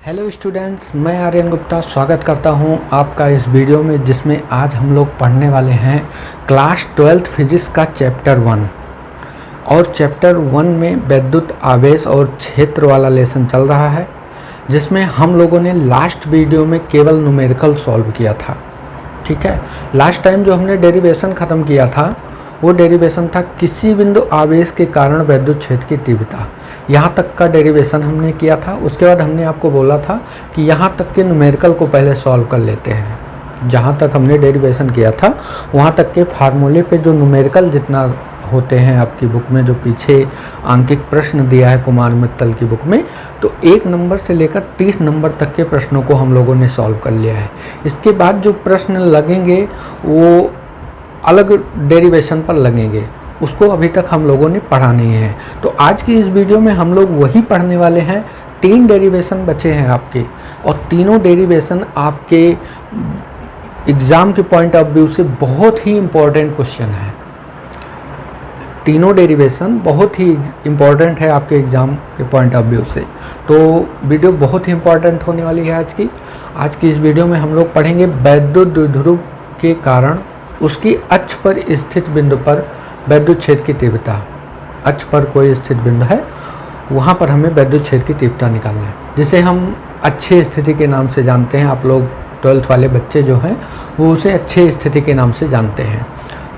Hello students, मैं आर्यन गुप्ता स्वागत करता हूं आपका इस वीडियो में, जिसमें आज हम लोग पढ़ने वाले हैं क्लास 12th फिजिक्स का चैप्टर 1। और चैप्टर 1 में वैद्युत आवेश और क्षेत्र वाला लेसन चल रहा है, जिसमें हम लोगों ने लास्ट वीडियो में केवल न्यूमेरिकल सॉल्व किया था। ठीक है, लास्ट टाइम जो हमने डेरिवेशन ख़त्म किया था वो डेरिवेशन था किसी बिंदु आवेश के कारण वैद्युत क्षेत्र की तीव्रता। यहाँ तक का डेरिवेशन हमने किया था। उसके बाद हमने आपको बोला था कि यहाँ तक के न्यूमेरिकल को पहले सॉल्व कर लेते हैं। जहाँ तक हमने डेरिवेशन किया था वहाँ तक के फार्मूले पे जो न्यूमेरिकल जितना होते हैं आपकी बुक में, जो पीछे आंकिक प्रश्न दिया है कुमार मित्तल की बुक में, तो 1 नंबर से लेकर 30 नंबर तक के प्रश्नों को हम लोगों ने सॉल्व कर लिया है। इसके बाद जो प्रश्न लगेंगे वो अलग डेरिवेशन पर लगेंगे, उसको अभी तक हम लोगों ने पढ़ा नहीं है। तो आज की इस वीडियो में हम लोग वही पढ़ने वाले हैं। 3 डेरिवेशन बचे हैं आपके, और तीनों डेरिवेशन आपके एग्ज़ाम के पॉइंट ऑफ व्यू से बहुत ही इम्पोर्टेंट क्वेश्चन है। तीनों डेरिवेशन बहुत ही इम्पोर्टेंट है आपके एग्ज़ाम के पॉइंट ऑफ व्यू से। तो वीडियो बहुत ही इम्पोर्टेंट होने वाली है आज की इस वीडियो में हम लोग पढ़ेंगे वैद्युत द्विध्रुव के कारण उसकी अक्ष पर स्थित बिंदु पर वैद्युत क्षेत्र की तीव्रता। अक्ष पर कोई स्थित बिंदु है, वहाँ पर हमें वैद्युत क्षेत्र की तीव्रता निकालना है, जिसे हम अच्छी स्थिति के नाम से जानते हैं। आप लोग 12th वाले बच्चे जो हैं वो उसे अच्छी स्थिति के नाम से जानते हैं।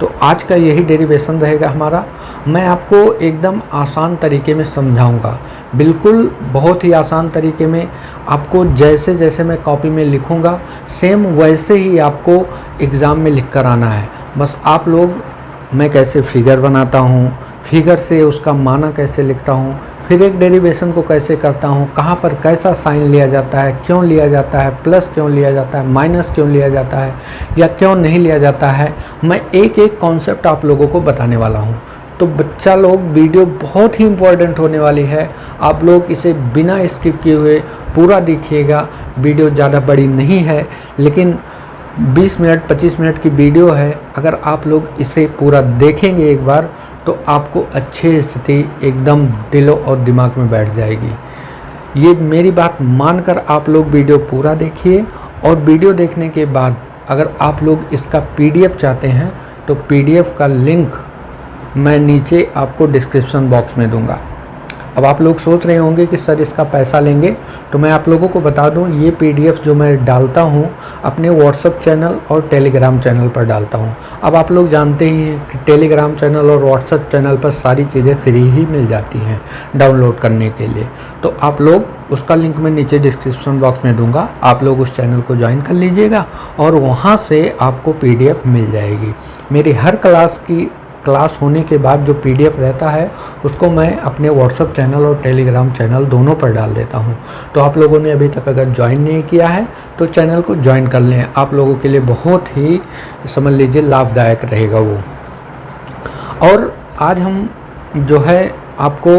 तो आज का यही डेरिवेशन रहेगा हमारा। मैं आपको एकदम आसान तरीके में समझाऊंगा, बिल्कुल बहुत ही आसान तरीके में। आपको जैसे जैसे मैं कॉपी में लिखूंगा सेम वैसे ही आपको एग्ज़ाम में लिख कर आना है। बस आप लोग, मैं कैसे फिगर बनाता हूँ, फिगर से उसका माना कैसे लिखता हूँ, फिर एक डेरिवेशन को कैसे करता हूँ, कहाँ पर कैसा साइन लिया जाता है, क्यों लिया जाता है, प्लस क्यों लिया जाता है, माइनस क्यों लिया जाता है या क्यों नहीं लिया जाता है, मैं एक एक कॉन्सेप्ट आप लोगों को बताने वाला हूँ। तो बच्चा लोग, वीडियो बहुत ही इम्पोर्टेंट होने वाली है। आप लोग इसे बिना स्किप किए हुए पूरा देखिएगा। वीडियो ज़्यादा बड़ी नहीं है, लेकिन 20 मिनट 25 मिनट की वीडियो है। अगर आप लोग इसे पूरा देखेंगे एक बार तो आपको अच्छी स्थिति एकदम दिलो और दिमाग में बैठ जाएगी। ये मेरी बात मानकर आप लोग वीडियो पूरा देखिए, और वीडियो देखने के बाद अगर आप लोग इसका PDF चाहते हैं तो PDF का लिंक मैं नीचे आपको डिस्क्रिप्शन बॉक्स में दूंगा। अब आप लोग सोच रहे होंगे कि सर इसका पैसा लेंगे, तो मैं आप लोगों को बता दूं, ये PDF जो मैं डालता हूं अपने व्हाट्सएप चैनल और टेलीग्राम चैनल पर डालता हूं। अब आप लोग जानते ही हैं कि टेलीग्राम चैनल और व्हाट्सएप चैनल पर सारी चीज़ें फ्री ही मिल जाती हैं डाउनलोड करने के लिए। तो आप लोग, उसका लिंक मैं नीचे डिस्क्रिप्शन बॉक्स में दूँगा, आप लोग उस चैनल को ज्वाइन कर लीजिएगा और वहाँ से आपको PDF मिल जाएगी। मेरी हर क्लास होने के बाद जो PDF रहता है उसको मैं अपने व्हाट्सएप चैनल और टेलीग्राम चैनल दोनों पर डाल देता हूं। तो आप लोगों ने अभी तक अगर ज्वाइन नहीं किया है तो चैनल को ज्वाइन कर लें, आप लोगों के लिए बहुत ही, समझ लीजिए, लाभदायक रहेगा वो। और आज हम जो है आपको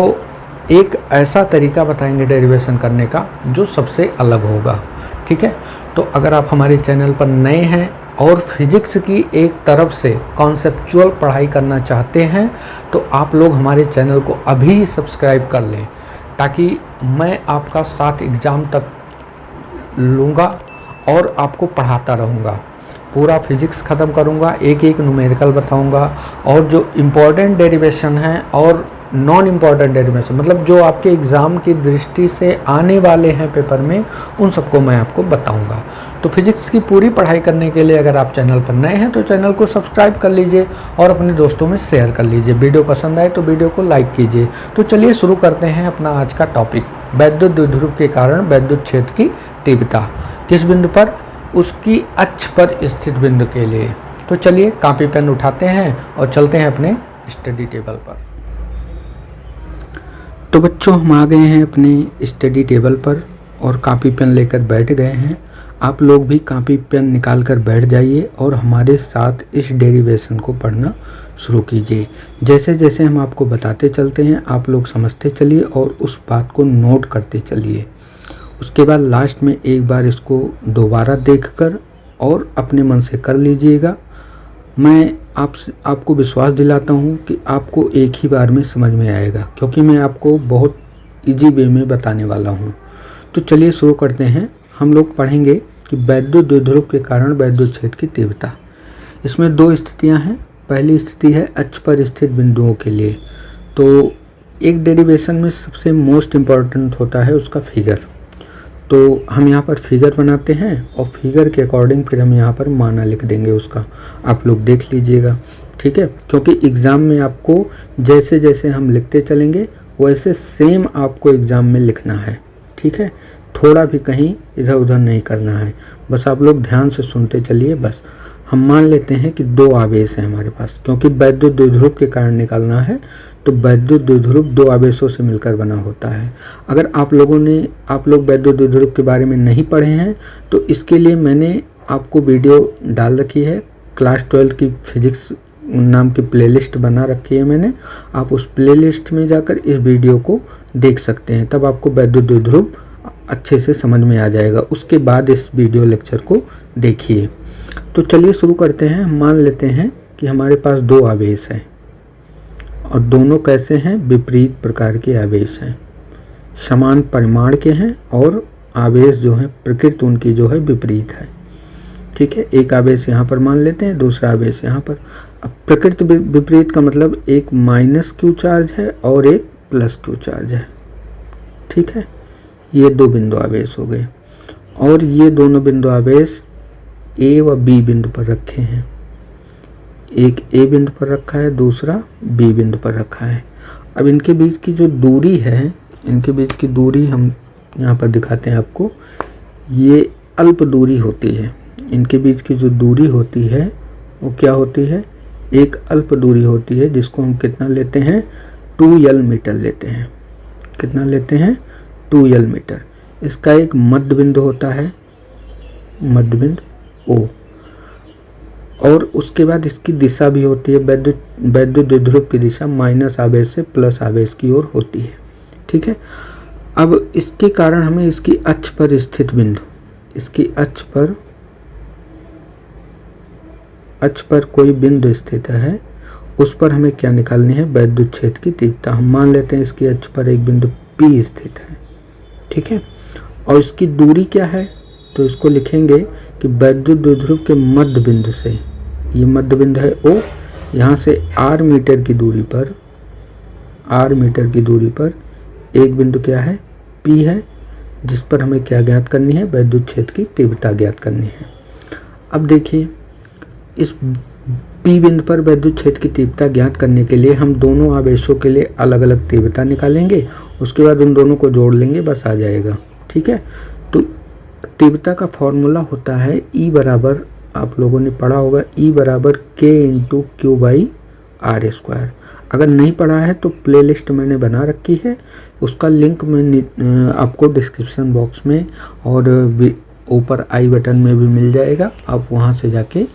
एक ऐसा तरीका बताएंगे डेरिवेशन करने का जो सबसे अलग होगा। ठीक है, तो अगर आप हमारे चैनल पर नए हैं और फिजिक्स की एक तरफ से कॉन्सेप्चुअल पढ़ाई करना चाहते हैं तो आप लोग हमारे चैनल को अभी सब्सक्राइब कर लें, ताकि मैं आपका साथ एग्ज़ाम तक लूँगा और आपको पढ़ाता रहूँगा। पूरा फिजिक्स ख़त्म करूँगा, एक एक न्यूमेरिकल बताऊँगा, और जो इम्पोर्टेंट डेरिवेशन हैं और नॉन इम्पॉर्टेंट डेरिवेशन, मतलब जो आपके एग्ज़ाम की दृष्टि से आने वाले हैं पेपर में, उन सबको मैं आपको बताऊंगा। तो फिजिक्स की पूरी पढ़ाई करने के लिए अगर आप चैनल पर नए हैं तो चैनल को सब्सक्राइब कर लीजिए और अपने दोस्तों में शेयर कर लीजिए। वीडियो पसंद आए तो वीडियो को लाइक कीजिए। तो चलिए शुरू करते हैं अपना आज का टॉपिक, वैद्युत द्विध्रुव के कारण वैद्युत क्षेत्र की तीव्रता किस बिंदु पर, उसकी अक्ष पर स्थित बिंदु के लिए। तो चलिए कॉपी पेन उठाते हैं और चलते हैं अपने स्टडी टेबल पर। तो बच्चों, हम आ गए हैं अपने स्टडी टेबल पर और कॉपी पेन लेकर बैठ गए हैं। आप लोग भी कॉपी पेन निकाल कर बैठ जाइए और हमारे साथ इस डेरिवेशन को पढ़ना शुरू कीजिए। जैसे जैसे हम आपको बताते चलते हैं आप लोग समझते चलिए और उस बात को नोट करते चलिए। उसके बाद लास्ट में एक बार इसको दोबारा देखकर और अपने मन से कर लीजिएगा। मैं आपको विश्वास दिलाता हूँ कि आपको एक ही बार में समझ में आएगा, क्योंकि मैं आपको बहुत इजी वे में बताने वाला हूँ। तो चलिए शुरू करते हैं। हम लोग पढ़ेंगे कि वैद्युत द्विध्रुव के कारण वैद्युत क्षेत्र की तीव्रता। इसमें दो स्थितियां हैं। पहली स्थिति है अक्ष पर स्थित बिंदुओं के लिए। तो एक डेरिवेशन में सबसे मोस्ट इम्पॉर्टेंट होता है उसका फिगर। तो हम यहाँ पर फिगर बनाते हैं और फिगर के अकॉर्डिंग फिर हम यहाँ पर माना लिख देंगे उसका। आप लोग देख लीजिएगा, ठीक है, क्योंकि एग्ज़ाम में आपको जैसे जैसे हम लिखते चलेंगे वैसे सेम आपको एग्ज़ाम में लिखना है, ठीक है। थोड़ा भी कहीं इधर उधर नहीं करना है, बस आप लोग ध्यान से सुनते चलिए। बस हम मान लेते हैं कि दो आवेश हैं हमारे पास, क्योंकि वैद्युत द्विध्रुव के कारण निकालना है। तो वैद्युत द्विध्रुव दो आवेशों से मिलकर बना होता है। अगर आप लोग वैद्युत द्विध्रुव के बारे में नहीं पढ़े हैं तो इसके लिए मैंने आपको वीडियो डाल रखी है। क्लास 12 की फिजिक्स नाम की प्लेलिस्ट बना रखी है मैंने। आप उस प्लेलिस्ट में जाकर इस वीडियो को देख सकते हैं, तब आपको वैद्युत द्विध्रुव अच्छे से समझ में आ जाएगा। उसके बाद इस वीडियो लेक्चर को देखिए। तो चलिए शुरू करते हैं। हम मान लेते हैं कि हमारे पास दो आवेश हैं और दोनों कैसे हैं, विपरीत प्रकार के आवेश हैं, समान परिमाण के हैं और आवेश जो है प्रकृति उनकी जो है विपरीत है, ठीक है। एक आवेश यहाँ पर मान लेते हैं, दूसरा आवेश यहाँ पर। अब प्रकृति विपरीत का मतलब एक माइनस क्यू चार्ज है और एक प्लस क्यू चार्ज है, ठीक है। ये दो बिंदु आवेश हो गए और ये दोनों बिंदु आवेश ए व बी बिंदु पर रखे हैं। एक ए बिंदु पर रखा है, दूसरा बी बिंदु पर रखा है। अब इनके बीच की जो दूरी है, इनके बीच की दूरी हम यहाँ पर दिखाते हैं आपको। ये अल्प दूरी होती है। इनके बीच की जो दूरी होती है वो क्या होती है, एक अल्प दूरी होती है, जिसको हम कितना लेते हैं, 2l मीटर लेते हैं। कितना लेते हैं, 2l मीटर। इसका एक मध्य बिंदु होता है, मध्य बिंदु O, और उसके बाद इसकी दिशा भी होती है। वैद्युत द्विध्रुव की दिशा माइनस आवेश से प्लस आवेश की ओर होती है, ठीक है। अब इसके कारण हमें इसकी अक्ष पर स्थित बिंदु, इसकी अक्ष पर कोई बिंदु स्थित है, उस पर हमें क्या निकालनी है, वैद्युत क्षेत्र की तीव्रता। हम मान लेते हैं इसकी अक्ष पर एक बिंदु P स्थित है, ठीक है, और इसकी दूरी क्या है, तो इसको लिखेंगे कि वैद्युत द्विध्रुव के मध्य बिंदु से, ये मध्य बिंदु है O, यहाँ से r मीटर की दूरी पर एक बिंदु क्या है, P है, जिस पर हमें क्या ज्ञात करनी है, वैद्युत क्षेत्र की तीव्रता ज्ञात करनी है। अब देखिए, इस P बिंदु पर वैद्युत क्षेत्र की तीव्रता ज्ञात करने के लिए हम दोनों आवेशों के लिए अलग अलग तीव्रता निकालेंगे। उसके बाद उन दोनों को जोड़ लेंगे, बस आ जाएगा, ठीक है। तो तीव्रता का फॉर्मूला होता है E बराबर, आप लोगों ने पढ़ा होगा, E बराबर K into q by are square. अगर नहीं पढ़ा है तो प्लेलिस्ट मैंने बना रखी है, उसका लिंक मैं आपको डिस्क्रिप्शन बॉक्स में और ऊपर आई बटन में भी मिल जाएगा, आप वहाँ से जाके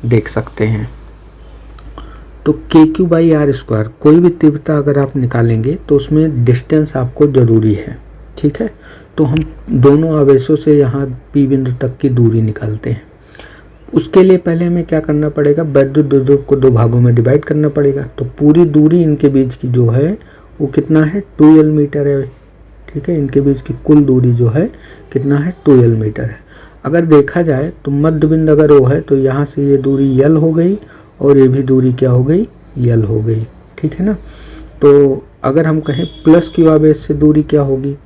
देख सकते हैं। तो के क्यू बाई आर स्क्वायर, कोई भी तीव्रता अगर आप निकालेंगे तो उसमें डिस्टेंस आपको ज़रूरी है, ठीक है। तो हम दोनों आवेशों से यहाँ P बिंदु तक की दूरी निकालते हैं। उसके लिए पहले हमें क्या करना पड़ेगा, वैद्युत द्विध्रुव को दो भागों में डिवाइड करना पड़ेगा। तो पूरी दूरी इनके बीच की जो है वो कितना है, 2l मीटर है, ठीक है। इनके बीच की कुल दूरी जो है कितना है, 2l मीटर है। अगर देखा जाए तो मध्य बिंदु अगर O है तो यहाँ से ये दूरी l हो गई और ये भी दूरी क्या हो गई, l हो गई, ठीक है ना। तो अगर हम कहें प्लस क्यू आवेश से दूरी क्या होगी,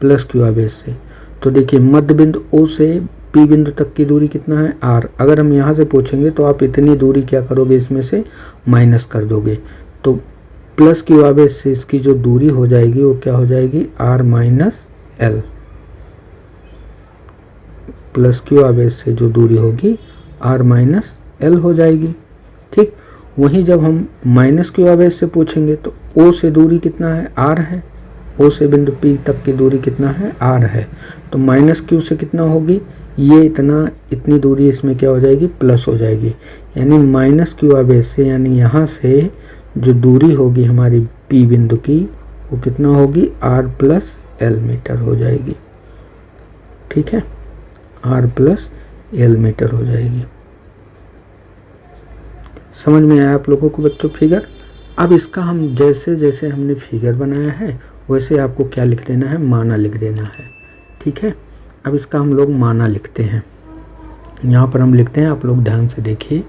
प्लस क्यू आवेश से, तो देखिए मध्य बिंदु O से P बिंदु तक की दूरी कितना है, r। अगर हम यहाँ से पूछेंगे तो आप इतनी दूरी क्या करोगे, इसमें से माइनस कर दोगे। तो प्लस क्यू आवेश से इसकी जो दूरी हो जाएगी वो क्या हो जाएगी, r minus l। Plus Q आवेश से जो दूरी होगी r माइनस l हो जाएगी, ठीक। वहीं जब हम माइनस क्यू आवेश से पूछेंगे तो O से दूरी कितना है, r है। O से बिंदु P तक की दूरी कितना है, r है। तो माइनस क्यू से कितना होगी, ये इतनी दूरी इसमें क्या हो जाएगी, प्लस हो जाएगी। यानी माइनस क्यू आवेश से, यानी यहाँ से जो दूरी होगी हमारी P बिंदु की, वो कितना होगी, r प्लस l मीटर हो जाएगी, ठीक है। r प्लस l मीटर हो जाएगी। समझ में आया आप लोगों को बच्चों फिगर। अब इसका हम जैसे जैसे हमने फिगर बनाया है वैसे आपको क्या लिख देना है, माना लिख देना है, ठीक है। अब इसका हम लोग माना लिखते हैं। यहाँ पर हम लिखते हैं, आप लोग ध्यान से देखिए,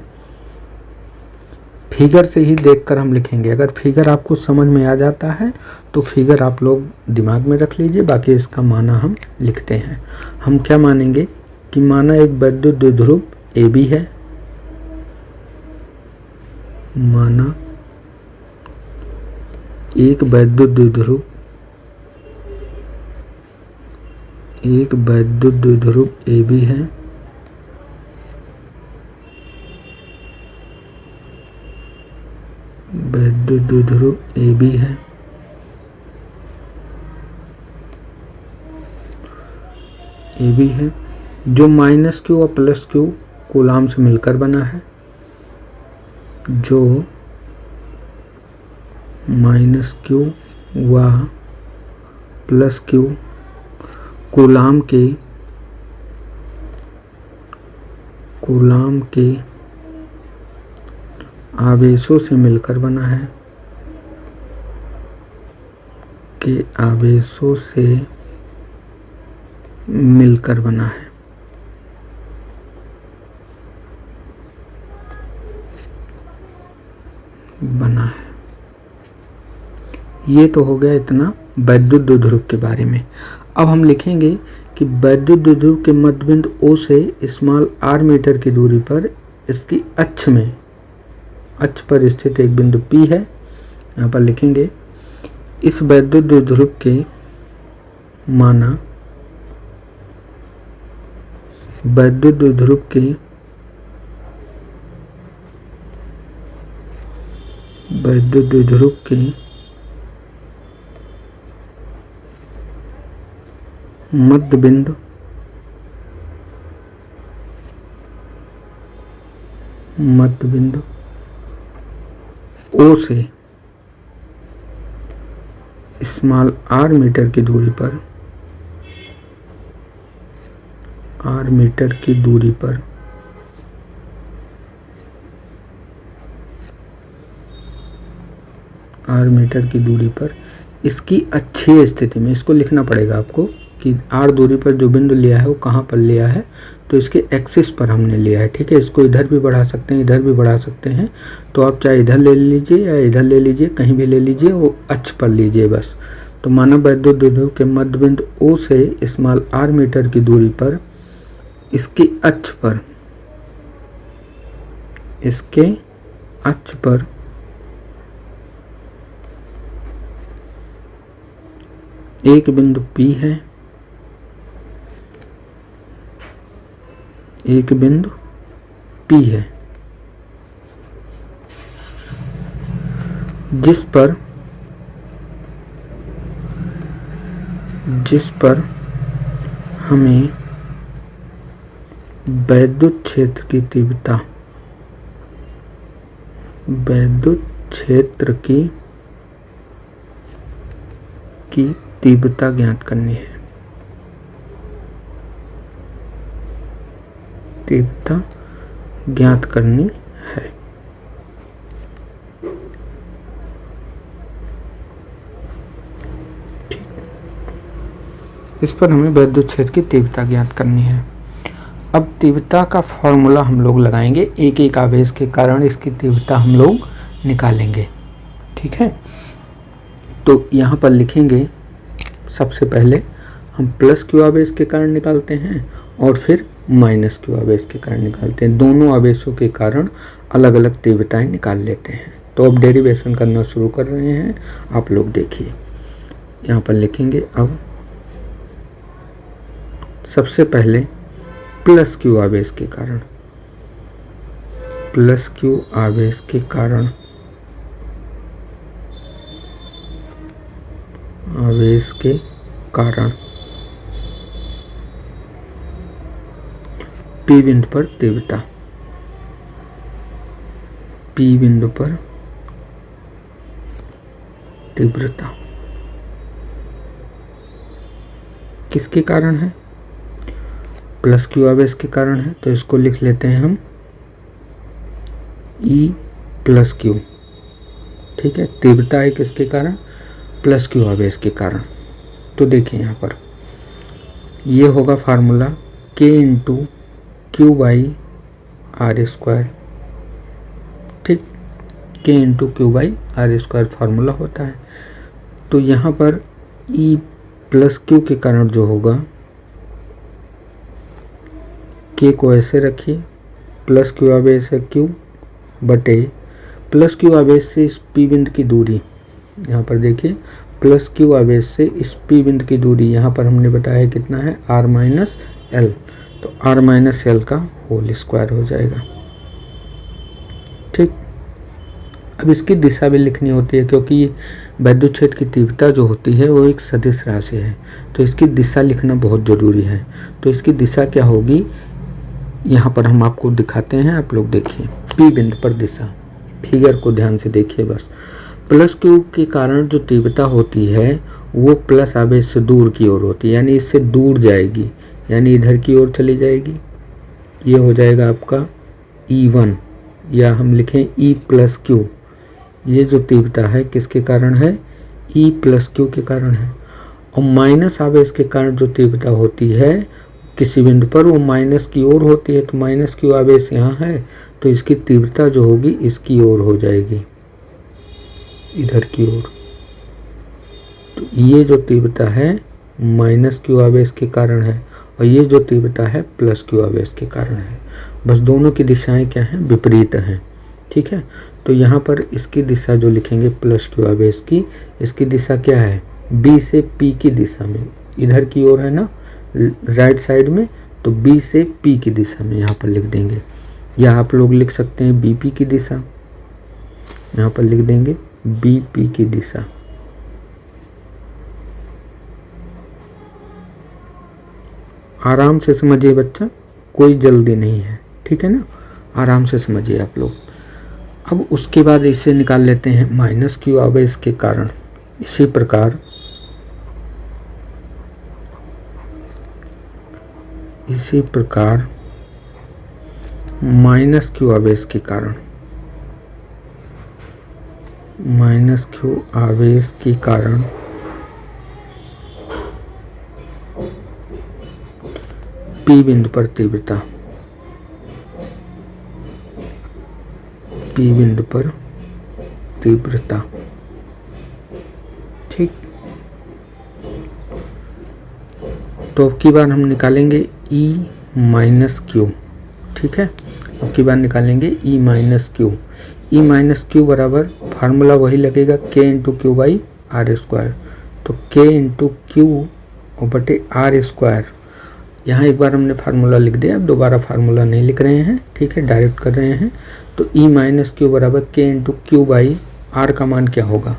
फिगर से ही देखकर हम लिखेंगे। अगर फिगर आपको समझ में आ जाता है तो फिगर आप लोग दिमाग में रख लीजिए, बाकी इसका माना हम लिखते हैं। हम क्या मानेंगे कि माना एक वैद्युत द्विध्रुव AB है, माना एक वैद्युत द्विध्रुव AB है, वैद्युत द्विध्रुव AB है, जो -q और +q कूलाम से मिलकर बना है, जो -q व +q कूलाम के आवेशों से मिलकर बना है, ये तो हो गया इतना वैद्युत द्विध्रुव के बारे में। अब हम लिखेंगे कि वैद्युत द्विध्रुव के मध्यबिंदु O से r मीटर की दूरी पर इसकी अक्ष पर स्थित एक बिंदु P है। यहाँ पर लिखेंगे इस वैद्युत द्विध्रुव के माना वैद्युत द्विध्रुव के मध्य बिंदु O से r मीटर की दूरी पर इसकी अक्षीय स्थिति में, इसको लिखना पड़ेगा आपको कि r दूरी पर जो बिंदु लिया है वो कहाँ पर लिया है, तो इसके एक्सिस पर हमने लिया है। ठीक है, इसको इधर भी बढ़ा सकते हैं, इधर भी बढ़ा सकते हैं, तो आप चाहे इधर ले लीजिए या इधर ले लीजिए, कहीं भी ले लीजिए, वो अक्ष पर लीजिए बस। तो माना वैद्युत द्विध्रुव के मध्य बिंदु O से r मीटर की दूरी पर इसके अक्ष पर एक बिंदु P है, जिस पर हमें वैद्युत क्षेत्र की तीव्रता ज्ञात करनी है। ठीक, इस पर हमें वैद्युत क्षेत्र की तीव्रता ज्ञात करनी है। अब तीव्रता का फॉर्मूला हम लोग लगाएंगे, एक एक आवेश के कारण इसकी तीव्रता हम लोग निकालेंगे। ठीक है, तो यहाँ पर लिखेंगे, सबसे पहले हम +q आवेश के कारण निकालते हैं और फिर -q आवेश के कारण निकालते हैं। दोनों आवेशों के कारण अलग अलग तीव्रताएं निकाल लेते हैं। तो अब डेरिवेशन करना शुरू कर रहे हैं, आप लोग देखिए। यहाँ पर लिखेंगे, अब सबसे पहले +q आवेश के कारण, P बिंदु पर तीव्रता किसके कारण है? +q आवेश के कारण है, तो इसको लिख लेते हैं हम E + q। ठीक है, तीव्रता है किसके कारण? +q आवेश के कारण। तो देखिए यहाँ पर ये होगा formula k into q by are square. ठीक, k into q by are square formula होता है। तो यहाँ पर E प्लस क्यू के कारण जो होगा, k को ऐसे रखिए, प्लस क्यू आवेश है q बटे प्लस क्यू आवेश से इस p बिंदु की दूरी, यहाँ पर देखिए प्लस क्यू आवेश से इस p बिंदु की दूरी यहाँ पर हमने बताया कितना है, r माइनस एल। तो r माइनस एल का होल स्क्वायर हो जाएगा। ठीक, अब इसकी दिशा भी लिखनी होती है क्योंकि वैद्युत क्षेत्र की तीव्रता जो होती है वो एक सदिश राशि है, तो इसकी दिशा लिखना बहुत ज़रूरी है। तो इसकी दिशा क्या होगी, यहाँ पर हम आपको दिखाते हैं, आप लोग देखिए P बिंदु पर दिशा, फिगर को ध्यान से देखिए बस। प्लस क्यू के कारण जो तीव्रता होती है वो प्लस आवेश से दूर की ओर होती है, यानी इससे दूर जाएगी, यानी इधर की ओर चली जाएगी। ये हो जाएगा आपका E1, या हम लिखें E प्लस क्यू। ये जो तीव्रता है किसके कारण है, E प्लस क्यू के कारण है। और माइनस आवेश के कारण जो तीव्रता होती है किसी बिंदु पर वो माइनस की ओर होती है, तो माइनस क्यू आवेश यहाँ है तो इसकी तीव्रता जो होगी इसकी ओर हो जाएगी, इधर की ओर। तो ये जो तीव्रता है माइनस क्यू आवेश के कारण है और ये जो तीव्रता है प्लस क्यू आवेश के कारण है। बस दोनों की दिशाएं क्या हैं, विपरीत हैं। ठीक है, तो यहाँ पर इसकी दिशा जो लिखेंगे प्लस क्यू आवेश की, इसकी दिशा क्या है, बी से पी की दिशा में, इधर की ओर है ना राइट साइड में, तो बी से पी की दिशा में यहाँ पर लिख देंगे। या आप लोग लिख सकते हैं बीपी की दिशा, यहाँ पर लिख देंगे बीपी की दिशा। आराम से समझिए बच्चा, कोई जल्दी नहीं है, ठीक है ना, आराम से समझिए आप लोग। अब उसके बाद इसे निकाल लेते हैं माइनस क्यू आवेश के कारण। इसी प्रकार माइनस क्यू आवेश के कारण, माइनस क्यू आवेश के कारण P बिंदु पर तीव्रता, P बिंदु पर तीव्रता। ठीक, तो अब की बार हम निकालेंगे E माइनस क्यू। ठीक है, अब की बार निकालेंगे E minus q. E minus q बराबर फार्मूला वही लगेगा K into q by are स्क्वायर। तो K इंटू क्यू और बटे आर स्क्वायर, यहाँ एक बार हमने फार्मूला लिख दिया, अब दोबारा फार्मूला नहीं लिख रहे हैं। ठीक है, डायरेक्ट कर रहे हैं। तो E माइनस क्यू बराबर K into q by r का मान क्या होगा,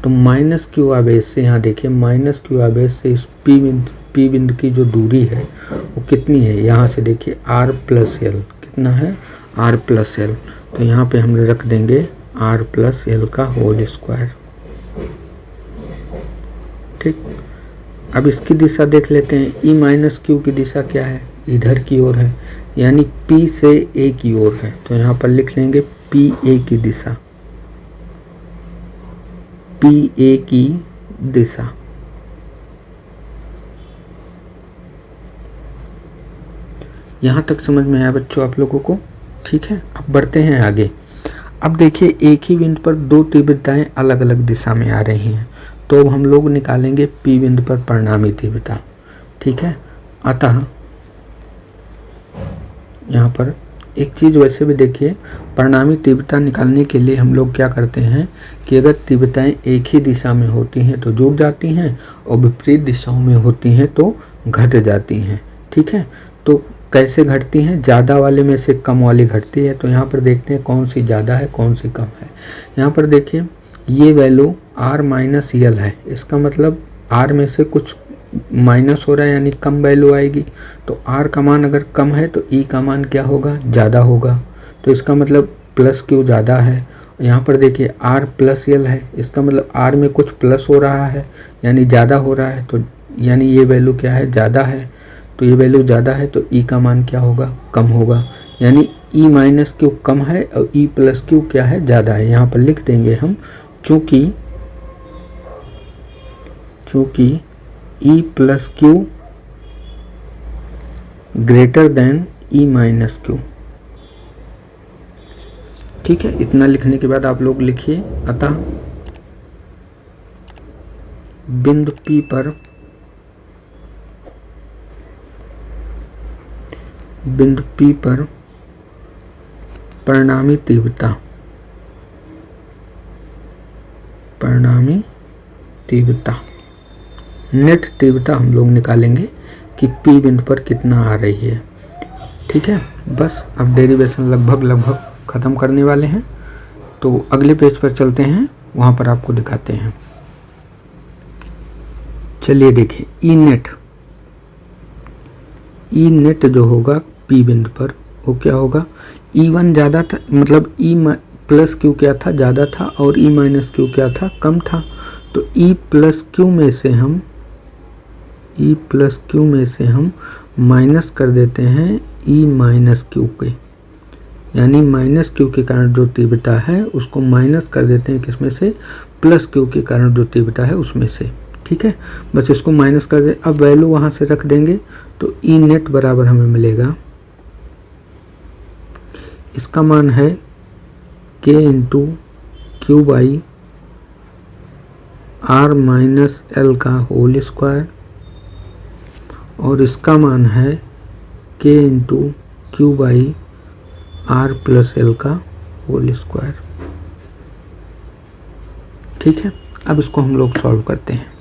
तो माइनस क्यू आवेश से, यहाँ देखिए माइनस क्यू आवेश से इस P बिंदु की जो दूरी है वो कितनी है, यहाँ से देखिए R प्लस एल, कितना है R प्लस एल। तो यहाँ पे हम रख देंगे R प्लस एल का होल स्क्वायर। ठीक, अब इसकी दिशा देख लेते हैं। E माइनस क्यू की दिशा क्या है, इधर की ओर है, यानी P से A की ओर है। तो यहाँ पर लिख लेंगे PA की दिशा, PA की दिशा। यहाँ तक समझ में आया बच्चों आप लोगों को। ठीक है, अब बढ़ते हैं आगे। अब देखिए एक ही बिंदु पर दो तीव्रताएं अलग अलग दिशा में आ रही हैं, तो अब हम लोग निकालेंगे P बिंदु पर परिणामी तीव्रता। ठीक है, अतः यहाँ पर एक चीज़ वैसे भी देखिए, परिणामी तीव्रता निकालने के लिए हम लोग क्या करते हैं कि अगर तीव्रताएं एक ही दिशा में होती हैं तो जुड़ जाती हैं और विपरीत दिशाओं में होती हैं तो घट जाती हैं। ठीक है, तो कैसे घटती हैं, ज़्यादा वाले में से कम वाली घटती है। तो यहाँ पर देखते हैं कौन सी ज़्यादा है कौन सी कम है। यहाँ पर देखिए ये वैल्यू R माइनस एल है, इसका मतलब R में से कुछ माइनस हो रहा है यानी कम वैल्यू आएगी। तो R का मान अगर कम है तो E का मान क्या होगा, ज़्यादा होगा। तो इसका मतलब प्लस क्यू ज़्यादा है। यहाँ पर देखिए R प्लस एल है, इसका मतलब R में कुछ प्लस हो रहा है यानी ज़्यादा हो रहा है, तो यानी ये वैल्यू क्या है, ज़्यादा है। तो ये वैल्यू ज़्यादा है तो E का मान क्या होगा, कम होगा। यानी E माइनस क्यू कम है और E प्लस क्यू क्या है, ज़्यादा है। यहाँ पर लिख देंगे हम चूँकि E plus q greater than E minus q. ठीक है, इतना लिखने के बाद आप लोग लिखिए, अतः बिंदु P पर परिणामी तीव्रता नेट तीव्रता हम लोग निकालेंगे कि P बिंदु पर कितना आ रही है। ठीक है, बस अब डेरिवेशन लगभग ख़त्म करने वाले हैं, तो अगले पेज पर चलते हैं, वहाँ पर आपको दिखाते हैं। चलिए देखिए, ई नेट जो होगा P बिंदु पर वो क्या होगा, E1 ज़्यादा था, मतलब E प्लस क्यू क्या था, ज़्यादा था, और E माइनस क्यू क्या था, कम था। तो E प्लस क्यू में से हम माइनस कर देते हैं E माइनस क्यू के, यानी माइनस क्यू के कारण जो तीव्रता है उसको माइनस कर देते हैं किसमें से, प्लस क्यू के कारण जो तीव्रता है उसमें से। ठीक है, बस इसको माइनस कर दे। अब वैल्यू वहाँ से रख देंगे तो ई नेट बराबर हमें मिलेगा, इसका मान है K into q by r minus l का होल स्क्वायर, और इसका मान है K into q by r plus l का होल स्क्वायर। ठीक है, अब इसको हम लोग सॉल्व करते हैं।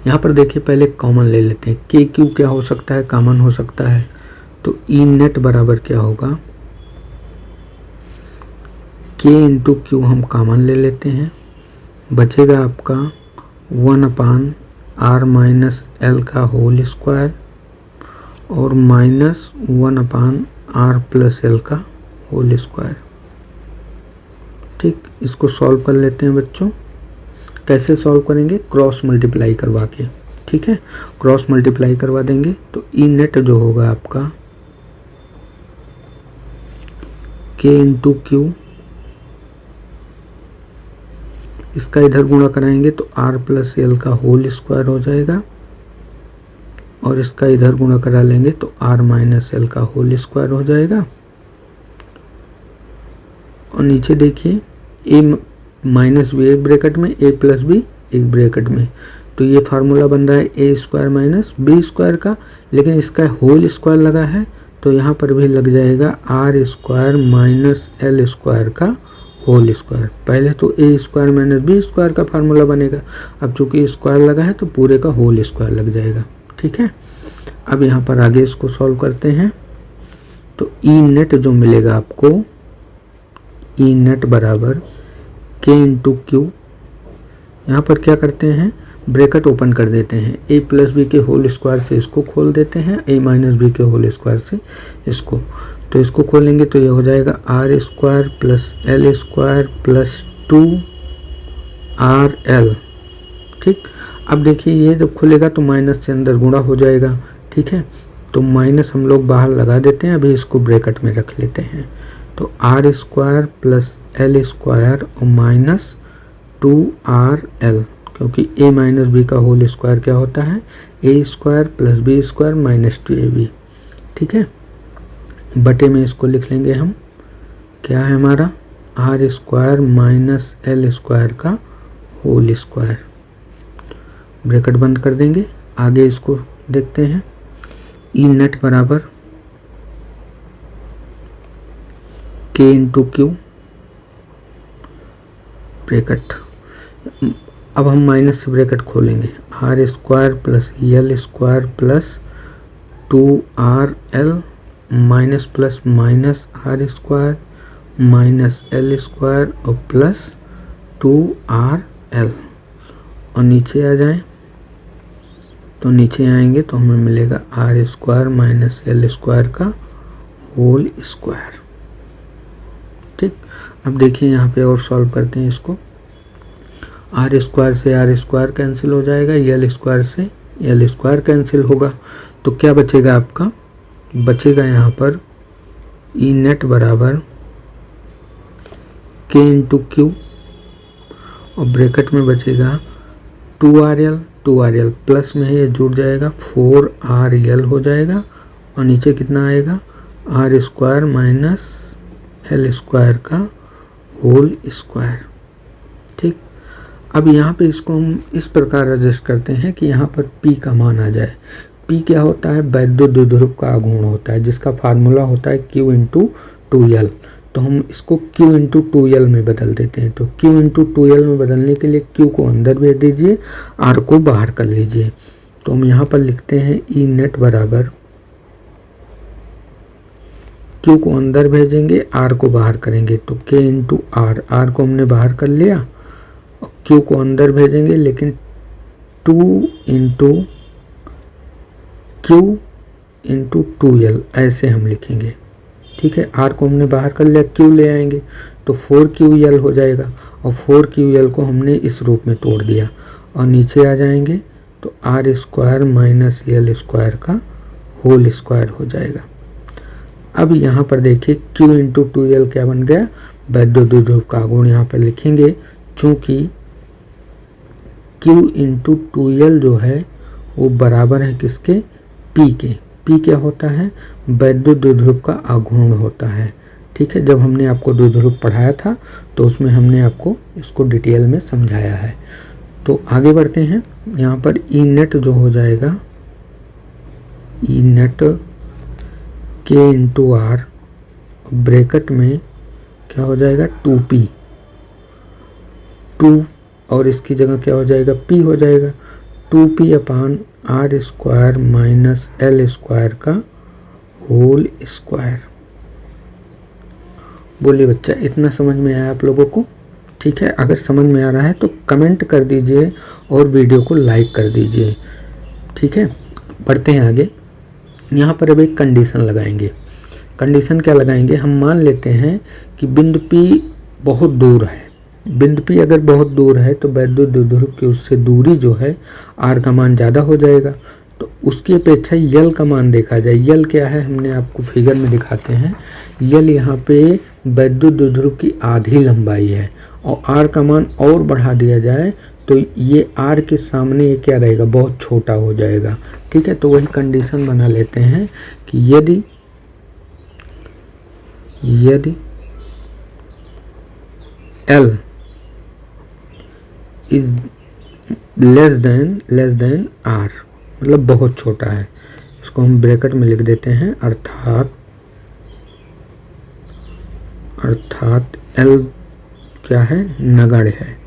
यहाँ पर देखिए, पहले कॉमन ले लेते हैं। के क्यू क्या हो सकता है, कॉमन हो सकता है, तो ई नेट बराबर क्या होगा, के इंटू क्यू हम कॉमन ले लेते हैं, बचेगा आपका 1/r माइनस एल का होल स्क्वायर और माइनस 1/r प्लस एल का होल स्क्वायर। ठीक, इसको सॉल्व कर लेते हैं बच्चों। कैसे सॉल्व करेंगे, क्रॉस मल्टीप्लाई करवा के। ठीक है, क्रॉस मल्टीप्लाई करवा देंगे तो ई नेट जो होगा आपका के इंटू क्यू, इसका इधर गुणा कराएंगे तो आर प्लस एल का होल स्क्वायर हो जाएगा, और इसका इधर गुणा करा लेंगे तो आर माइनस एल का होल स्क्वायर हो जाएगा। और नीचे देखिए, ए माइनस बी एक ब्रैकेट में, ए प्लस बी एक ब्रैकेट में, तो ये फार्मूला बन रहा है a square minus b square का, लेकिन इसका होल स्क्वायर लगा है तो यहाँ पर भी लग जाएगा r square minus L square का होल स्क्वायर। पहले तो a square minus b square का फार्मूला बनेगा, अब चूंकि स्क्वायर लगा है तो पूरे का होल स्क्वायर लग जाएगा। ठीक है, अब यहाँ पर आगे इसको सॉल्व करते हैं, तो ई नेट जो मिलेगा आपको, ई नेट बराबर के इंटू क्यू, यहाँ पर क्या करते हैं, ब्रैकेट ओपन कर देते हैं, ए प्लस बी के होल स्क्वायर से इसको खोल देते हैं, ए माइनस बी के होल स्क्वायर से इसको, तो इसको खोलेंगे तो ये हो जाएगा r square plus l square plus 2RL। ठीक, अब देखिए ये जब खुलेगा तो माइनस से अंदर गुणा हो जाएगा। ठीक है, तो माइनस हम लोग बाहर लगा देते हैं, अभी इसको ब्रैकेट में रख लेते हैं, तो r square plus l square और माइनस 2RL, क्योंकि ए माइनस बी का होल स्क्वायर क्या होता है, a square plus b square minus 2AB। ठीक है, बटे में इसको लिख लेंगे हम, क्या है हमारा, r square minus L square का होल स्क्वायर, ब्रैकेट बंद कर देंगे। आगे इसको देखते हैं, ई नेट बराबर के इंटू क्यू, ब्रैकेट, अब हम माइनस से ब्रैकेट खोलेंगे, r square plus l square plus 2RL minus plus minus r square minus L square और प्लस 2RL, और नीचे आ जाएं तो नीचे आएंगे तो हमें मिलेगा r square minus L square का होल स्क्वायर। ठीक, अब देखिए यहाँ पे और सॉल्व करते हैं इसको, आर स्क्वायर से आर स्क्वायर कैंसिल हो जाएगा, एल स्क्वायर से एल स्क्वायर कैंसिल होगा, तो क्या बचेगा आपका, बचेगा यहाँ पर ई नेट बराबर के इंटू क्यू, और ब्रैकेट में बचेगा 2RL प्लस में है ये जुड़ जाएगा 4RL हो जाएगा, और नीचे कितना आएगा, R square minus L square का होल स्क्वायर। ठीक, अब यहाँ पे इसको हम इस प्रकार एडजस्ट करते हैं कि यहाँ पर P का मान आ जाए। P क्या होता है, वैद्युत द्विध्रुव का आघूर्ण होता है, जिसका फार्मूला होता है Q इंटू 2L। तो हम इसको Q इंटू 2L में बदल देते हैं। तो Q इंटू 2L में बदलने के लिए Q को अंदर भेज दीजिए, R को बाहर कर लीजिए। तो हम यहाँ पर लिखते हैं E नेट बराबर, Q को अंदर भेजेंगे, R को बाहर करेंगे, तो K इंटू R, R को हमने बाहर कर लिया और Q को अंदर भेजेंगे, लेकिन 2 इंटू Q इंटू 2L ऐसे हम लिखेंगे। ठीक है, R को हमने बाहर कर लिया, Q ले आएंगे तो 4QL हो जाएगा, और 4QL को हमने इस रूप में तोड़ दिया और नीचे आ जाएंगे तो R square minus L square का होल स्क्वायर हो जाएगा। अब यहाँ पर देखिए Q इंटू 2L क्या बन गया, वैद्युत द्विध्रुव का आघूर्ण यहाँ पर लिखेंगे, चूँकि Q इंटू 2L जो है वो बराबर है किसके, P के। P क्या होता है, वैद्युत द्विध्रुव का आघूर्ण होता है। ठीक है, जब हमने आपको द्विध्रुव पढ़ाया था तो उसमें हमने आपको इसको डिटेल में समझाया है। तो आगे बढ़ते हैं, यहाँ पर E नेट जो हो जाएगा, E net K into R bracket में क्या हो जाएगा 2P, 2 और इसकी जगह क्या हो जाएगा P हो जाएगा, 2P अपान R square minus L square का होल स्क्वायर। बोलिए बच्चा, इतना समझ में आया आप लोगों को? ठीक है, अगर समझ में आ रहा है तो कमेंट कर दीजिए और वीडियो को लाइक कर दीजिए। ठीक है, बढ़ते हैं आगे। यहाँ पर अब एक कंडीशन लगाएंगे। कंडीशन क्या लगाएंगे, हम मान लेते हैं कि बिंदु P बहुत दूर है। बिंदु P अगर बहुत दूर है तो वैद्युत द्विध्रुव की उससे दूरी जो है R का मान ज़्यादा हो जाएगा, तो उसकी अपेक्षा L का मान देखा जाए। L क्या है, हमने आपको फिगर में दिखाते हैं। L यहाँ पे वैद्युत द्विध्रुव की आधी लंबाई है और R का मान और बढ़ा दिया जाए तो ये R के सामने ये क्या रहेगा, बहुत छोटा हो जाएगा। ठीक है, तो वही कंडीशन बना लेते हैं कि यदि L is less than R, मतलब बहुत छोटा है, इसको हम ब्रैकेट में लिख देते हैं, अर्थात L क्या है, नगण्य है।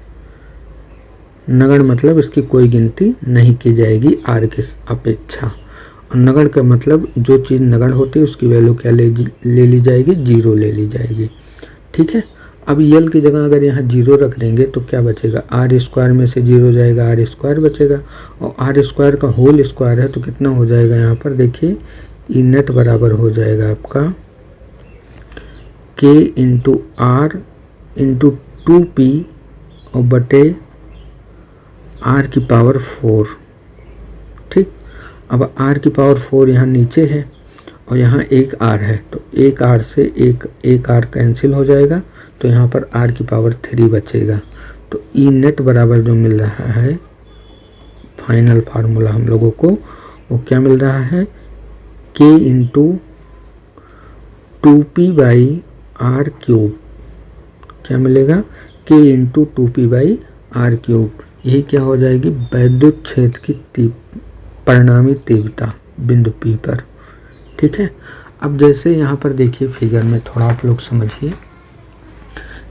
नगण्य मतलब इसकी कोई गिनती नहीं की जाएगी R की अपेक्षा, और नगण्य का मतलब जो चीज़ नगण्य होती है उसकी वैल्यू क्या ले ली जाएगी, 0 ले ली जाएगी। ठीक है, अब L की जगह अगर यहाँ 0 रख देंगे तो क्या बचेगा, R स्क्वायर में से 0 जाएगा, R स्क्वायर बचेगा, और R स्क्वायर का होल स्क्वायर है तो कितना हो जाएगा, यहाँ पर देखिए E नेट बराबर हो जाएगा आपका K into R into 2P और बटे R की पावर 4। ठीक, अब R की पावर 4 यहाँ नीचे है और यहाँ एक R है, तो एक R से एक R कैंसिल हो जाएगा, तो यहाँ पर R की पावर 3 बचेगा। तो E नेट बराबर जो मिल रहा है, फाइनल फार्मूला हम लोगों को वो क्या मिल रहा है, K into 2P by R cube. क्या मिलेगा, K into 2P by R cube. यही क्या हो जाएगी, वैद्युत क्षेत्र की परिणामी तीव्रता बिंदु P पर। ठीक है, अब जैसे यहाँ पर देखिए फिगर में थोड़ा आप लोग समझिए,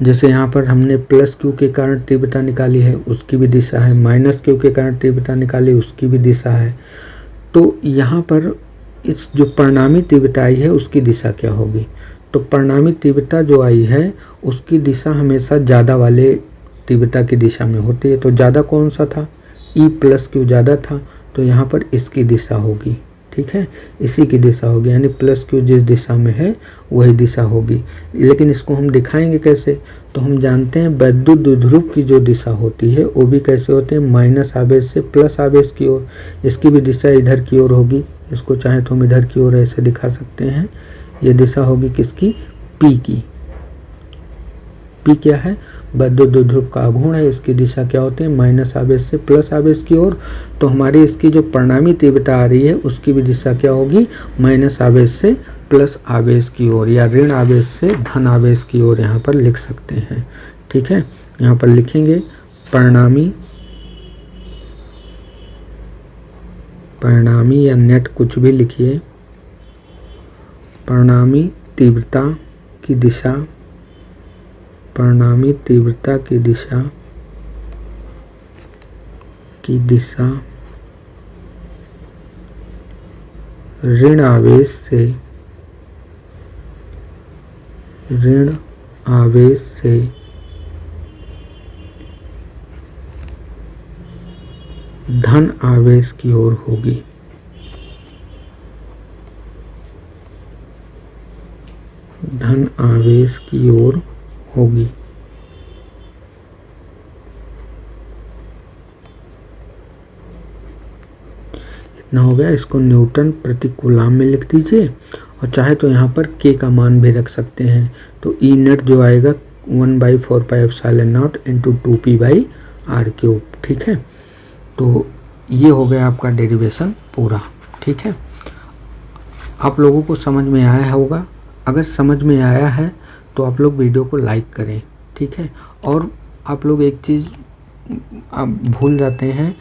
जैसे यहाँ पर हमने प्लस Q के कारण तीव्रता निकाली है, उसकी भी दिशा है, माइनस Q के कारण तीव्रता निकाली, उसकी भी दिशा है। तो यहाँ पर इस जो परिणामी तीव्रता आई है उसकी दिशा क्या होगी, तो परिणामी तीव्रता जो आई है उसकी दिशा हमेशा ज़्यादा वाले तीव्रता की दिशा में होती है। तो ज़्यादा कौन सा था, E प्लस Q ज़्यादा था, तो यहाँ पर इसकी दिशा होगी। ठीक है, इसी की दिशा होगी, यानी प्लस Q जिस दिशा में है वही दिशा होगी। लेकिन इसको हम दिखाएंगे कैसे, तो हम जानते हैं वैद्युत द्विध्रुव की जो दिशा होती है वो भी कैसे होते हैं, माइनस आवेश से प्लस आवेश की ओर। इसकी भी दिशा इधर की ओर होगी, इसको चाहे तो हम इधर की ओर ऐसे दिखा सकते हैं। ये दिशा होगी किसकी, P की। P क्या है, वैद्युत ध्रुव का आघूर्ण है, इसकी दिशा क्या होती है, माइनस आवेश से प्लस आवेश की ओर। तो हमारी इसकी जो परिणामी तीव्रता आ रही है उसकी भी दिशा क्या होगी, माइनस आवेश से प्लस आवेश की ओर, या ऋण आवेश से धन आवेश की ओर यहाँ पर लिख सकते हैं। ठीक है, यहाँ पर लिखेंगे परिणामी या नेट कुछ भी लिखिए, परिणामी तीव्रता की दिशा ऋण आवेश से धन आवेश की ओर होगी। इतना हो गया। इसको न्यूटन प्रति कूलाम में लिख दीजिए, और चाहे तो यहाँ पर के का मान भी रख सकते हैं। तो ई नेट जो आएगा 1/4πε0 × 2p/r³। ठीक है, तो ये हो गया आपका डेरिवेशन पूरा। ठीक है, आप लोगों को समझ में आया होगा। अगर समझ में आया है तो आप लोग वीडियो को लाइक करें। ठीक है, और आप लोग एक चीज़ आप भूल जाते हैं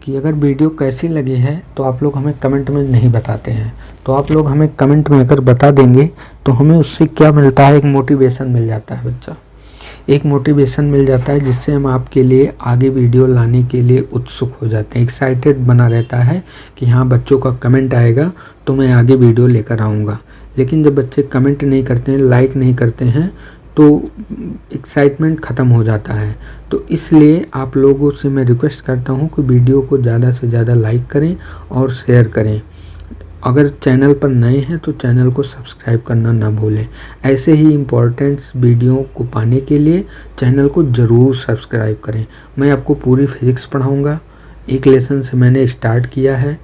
कि अगर वीडियो कैसी लगी है तो आप लोग हमें कमेंट में नहीं बताते हैं। तो आप लोग हमें कमेंट में अगर बता देंगे तो हमें उससे क्या मिलता है, एक मोटिवेशन मिल जाता है बच्चा, एक मोटिवेशन मिल जाता है, जिससे हम आपके लिए आगे वीडियो लाने के लिए उत्सुक हो जाते हैं। एक्साइटेड बना रहता है कि हाँ बच्चों का कमेंट आएगा तो मैं आगे वीडियो लेकर आऊँगा। लेकिन जब बच्चे कमेंट नहीं करते हैं, लाइक नहीं करते हैं, तो एक्साइटमेंट ख़त्म हो जाता है। तो इसलिए आप लोगों से मैं रिक्वेस्ट करता हूँ कि वीडियो को ज़्यादा से ज़्यादा लाइक करें और शेयर करें। अगर चैनल पर नए हैं तो चैनल को सब्सक्राइब करना ना भूलें। ऐसे ही इम्पोर्टेंट्स वीडियो को पाने के लिए चैनल को ज़रूर सब्सक्राइब करें। मैं आपको पूरी फिज़िक्स पढ़ाऊँगा। एक लेसन से मैंने स्टार्ट किया है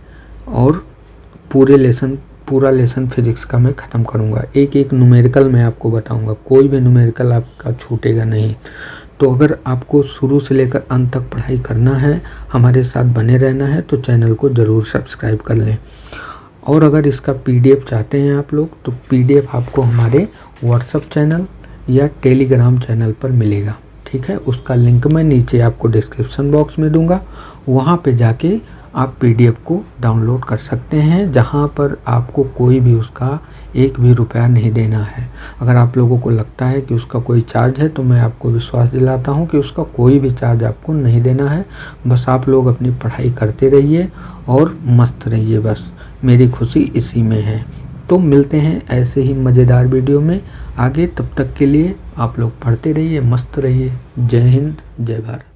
और पूरा लेसन फिज़िक्स का मैं ख़त्म करूँगा। एक एक न्यूमेरिकल मैं आपको बताऊँगा, कोई भी न्यूमेरिकल आपका छूटेगा नहीं। तो अगर आपको शुरू से लेकर अंत तक पढ़ाई करना है, हमारे साथ बने रहना है, तो चैनल को ज़रूर सब्सक्राइब कर लें। और अगर इसका PDF चाहते हैं आप लोग, तो PDF आपको हमारे WhatsApp चैनल या टेलीग्राम चैनल पर मिलेगा। ठीक है, उसका लिंक मैं नीचे आपको डिस्क्रिप्शन बॉक्स में दूंगा। वहाँ पे जाके आप PDF को डाउनलोड कर सकते हैं, जहाँ पर आपको कोई भी उसका एक भी रुपया नहीं देना है। अगर आप लोगों को लगता है कि उसका कोई चार्ज है, तो मैं आपको विश्वास दिलाता हूँ कि उसका कोई भी चार्ज आपको नहीं देना है। बस आप लोग अपनी पढ़ाई करते रहिए और मस्त रहिए, बस मेरी खुशी इसी में है। तो मिलते हैं ऐसे ही मज़ेदार वीडियो में आगे। तब तक के लिए आप लोग पढ़ते रहिए, मस्त रहिए। जय हिंद, जय भारत।